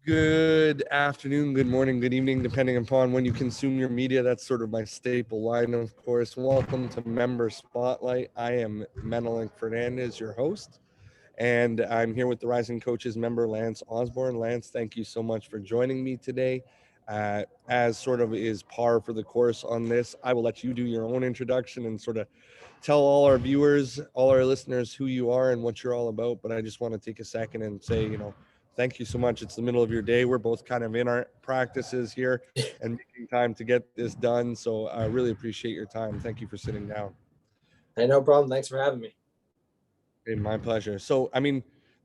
Good afternoon, good morning, good evening, depending upon when you consume your media. That's sort of my staple line, of course. Welcome to Member Spotlight. I am Menelik Fernandes, your host, and I'm here with the Rising Coaches member, Lance Osburn. Lance, thank you so much for joining me today. As sort of is par for the course on this, I will let you do your own introduction and sort of tell all our viewers, all our listeners who you are and what you're all about. But I just want to take a second and say, thank you so much. It's the middle of your day. We're both kind of in our practices here and making time to get this done. So I really appreciate your time. Thank you for sitting down. Hey, no problem. Thanks for having me. Hey, my pleasure. So,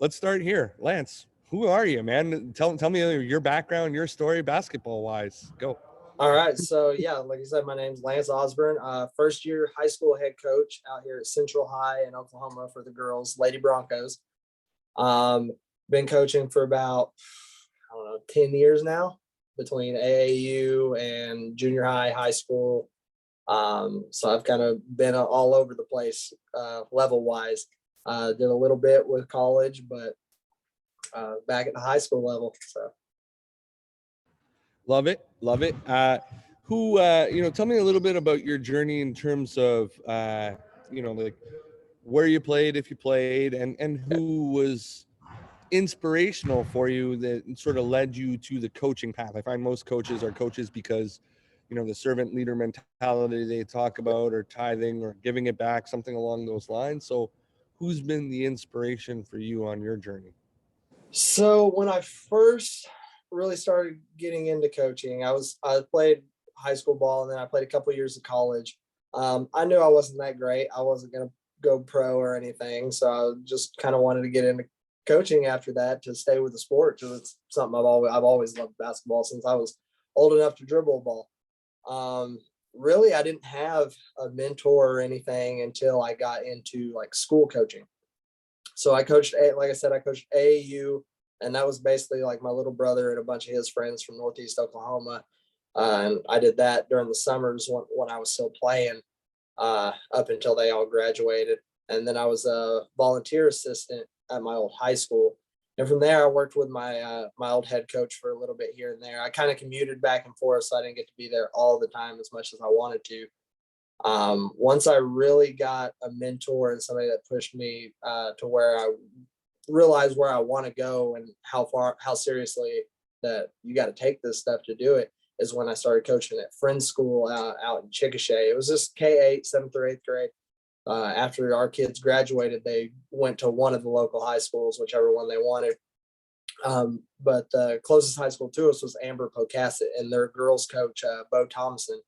let's start here. Lance, who are you, man? Tell me your background, your story, basketball wise. Go. All right. So, yeah, like you said, my name's Lance Osburn, first year high school head coach out here at Central High in Oklahoma for the girls, Lady Broncos. Um, been coaching for about, 10 years now between AAU and junior high, high school. So I've kind of been all over the place level wise. Did a little bit with college, but back at the high school level. So. Love it. Love it. Tell me a little bit about your journey in terms of, like where you played, if you played, and who was inspirational for you that sort of led you to the coaching path. I find most coaches are coaches because, the servant leader mentality they talk about, or tithing, or giving it back, something along those lines. So who's been the inspiration for you on your journey? So when I first really started getting into coaching, I played high school ball and then I played a couple of years of college. I knew I wasn't that great. I wasn't going to go pro or anything, so I just kind of wanted to get into coaching after that to stay with the sport because it's something I've always loved basketball since I was old enough to dribble a ball. Really, I didn't have a mentor or anything until I got into like school coaching. So like I said, I coached AAU, and that was basically like my little brother and a bunch of his friends from Northeast Oklahoma. And I did that during the summers when I was still playing, up until they all graduated. And then I was a volunteer assistant at my old high school. And from there, I worked with my old head coach for a little bit here and there. I kind of commuted back and forth, so I didn't get to be there all the time as much as I wanted to. Once I really got a mentor and somebody that pushed me to where I realized where I want to go and how seriously that you got to take this stuff to do it, is when I started coaching at Friends School out in Chickasha. It was just K-8, 7th or 8th grade. After our kids graduated, they went to one of the local high schools, whichever one they wanted. But the closest high school to us was Amber Pocasset, and their girls coach, Bo Thompson.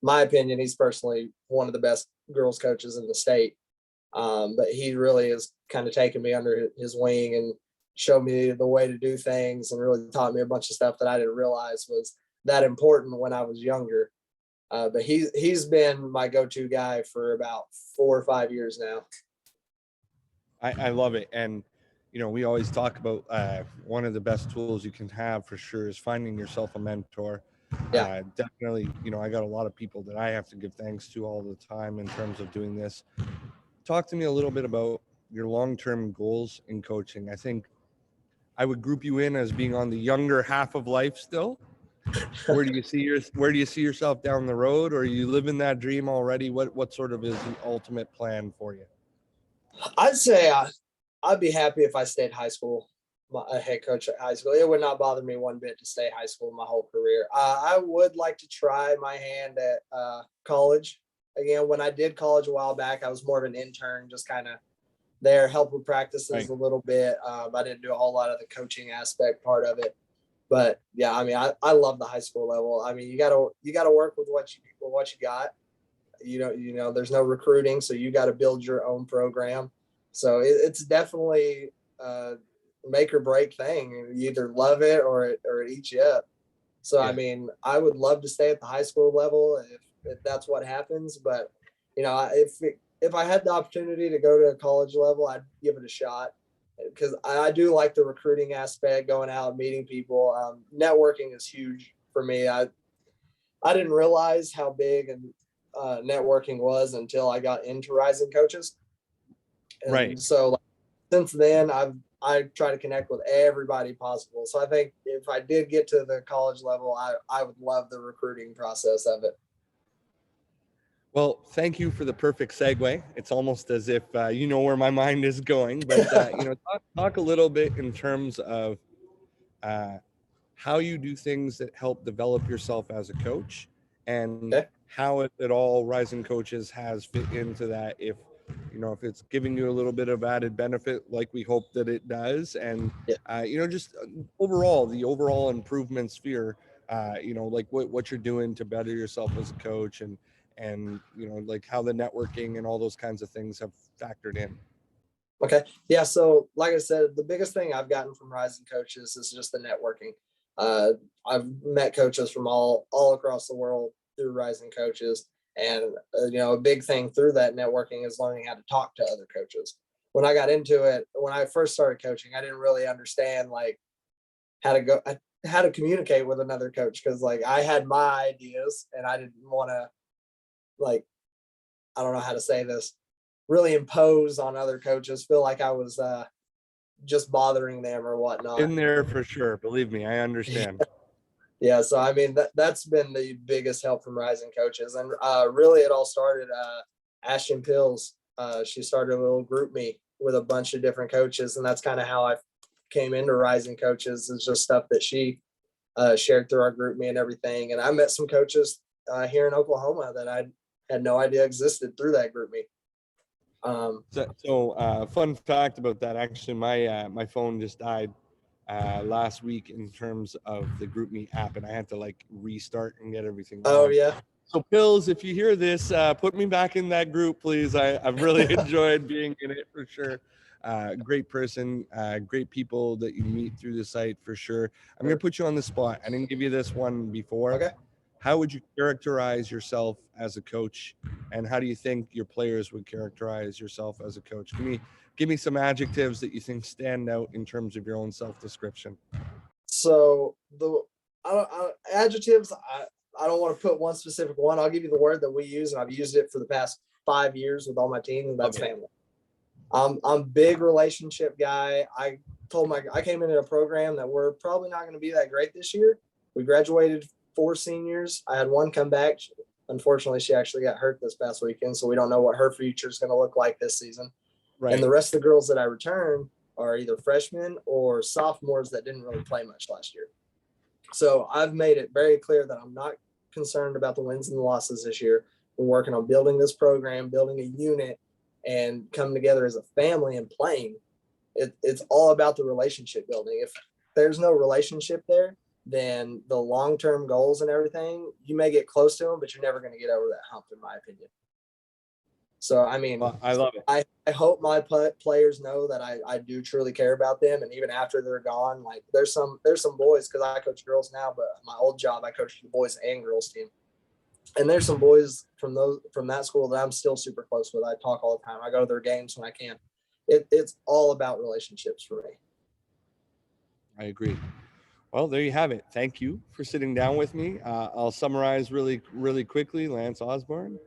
My opinion, he's personally one of the best girls coaches in the state. But he really has kind of taken me under his wing and showed me the way to do things and really taught me a bunch of stuff that I didn't realize was that important when I was younger. But he's been my go-to guy for about 4 or 5 years now. I love it. And, we always talk about one of the best tools you can have for sure is finding yourself a mentor. Yeah. Definitely, I got a lot of people that I have to give thanks to all the time in terms of doing this. Talk to me a little bit about your long-term goals in coaching. I think I would group you in as being on the younger half of life still. Where do you see yourself down the road, or are you living that dream already? What sort of is the ultimate plan for you? I'd say I'd be happy if I stayed high school, a head coach at high school. It would not bother me one bit to stay high school my whole career. I would like to try my hand at college. Again, when I did college a while back, I was more of an intern, just kind of there, help with practices Right. a little bit. I didn't do a whole lot of the coaching aspect part of it. But yeah, I mean, I love the high school level. I mean, you gotta work with what you got. There's no recruiting, so you got to build your own program. So it's definitely a make or break thing. You either love it or it eats you up. So I Yeah. mean, I would love to stay at the high school level if that's what happens. But if I had the opportunity to go to a college level, I'd give it a shot because I do like the recruiting aspect, going out, meeting people. Networking is huge for me. I didn't realize how big and networking was until I got into Rising Coaches, Right. and so like, since then I try to connect with everybody possible. So I think if I did get to the college level, I would love the recruiting process of it. Well, thank you for the perfect segue. It's almost as if you know where my mind is going, but talk a little bit in terms of how you do things that help develop yourself as a coach, and Okay. how it all Rising Coaches has fit into that. If it's giving you a little bit of added benefit, like we hope that it does, and Yeah. just overall the overall improvement sphere. Like what you're doing to better yourself as a coach, and like how the networking and all those kinds of things have factored in. Okay. Yeah. So, like I said, the biggest thing I've gotten from Rising Coaches is just the networking. I've met coaches from all across the world through Rising Coaches, and a big thing through that networking is learning how to talk to other coaches. When I got into it, when I first started coaching, I didn't really understand like how to communicate with another coach, because like I had my ideas and I didn't want to, like, I don't know how to say this, really impose on other coaches, feel like I was just bothering them or whatnot. In there for sure. Believe me, I understand. Yeah, so I mean that's been the biggest help from Rising Coaches, and really it all started. Ashton Pills, she started a little group me with a bunch of different coaches, and that's kind of how I came into Rising Coaches. Is just stuff that she shared through our group me and everything. And I met some coaches here in Oklahoma that I had no idea existed through that group me. Fun fact about that, actually, my phone just died last week in terms of the GroupMe app, and I had to like restart and get everything going. Oh yeah. So Pills, if you hear this, put me back in that group, please. I've really enjoyed being in it for sure. Great person, great people that you meet through the site for sure. I'm gonna put you on the spot. I didn't give you this one before. Okay. How would you characterize yourself as a coach, and how do you think your players would characterize yourself as a coach? Give me some adjectives that you think stand out in terms of your own self-description. So adjectives, I don't want to put one specific one. I'll give you the word that we use, and I've used it for the past 5 years with all my teams, and that's family. I'm big relationship guy. I came into a program that we're probably not going to be that great this year. We graduated 4 seniors. I had one come back. Unfortunately, she actually got hurt this past weekend, so we don't know what her future is going to look like this season. Right. And the rest of the girls that I returned are either freshmen or sophomores that didn't really play much last year. So I've made it very clear that I'm not concerned about the wins and the losses this year. We're working on building this program, building a unit, and coming together as a family and playing. It's all about the relationship building. If there's no relationship there, then the long-term goals and everything, you may get close to them, but you're never going to get over that hump, in my opinion. So, I mean, well, I love it. I hope my players know that I do truly care about them. And even after they're gone, like there's some boys, because I coach girls now, but my old job, I coached the boys and girls team. And there's some boys from that school that I'm still super close with. I talk all the time. I go to their games when I can. It's all about relationships for me. I agree. Well, there you have it. Thank you for sitting down with me. I'll summarize really, really quickly. Lance Osburn,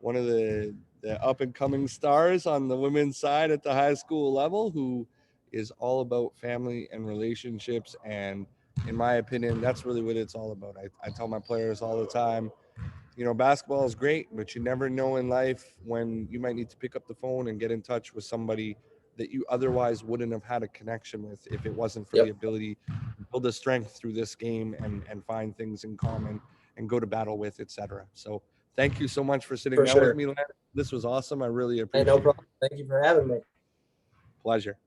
one of the up and coming stars on the women's side at the high school level, who is all about family and relationships. And in my opinion, that's really what it's all about. I tell my players all the time, basketball is great, but you never know in life when you might need to pick up the phone and get in touch with somebody that you otherwise wouldn't have had a connection with if it wasn't for the ability to build a strength through this game and find things in common and go to battle with, etc. So thank you so much for sitting down with me, Lance. This was awesome. I really appreciate it. No problem. Thank you for having me. Pleasure.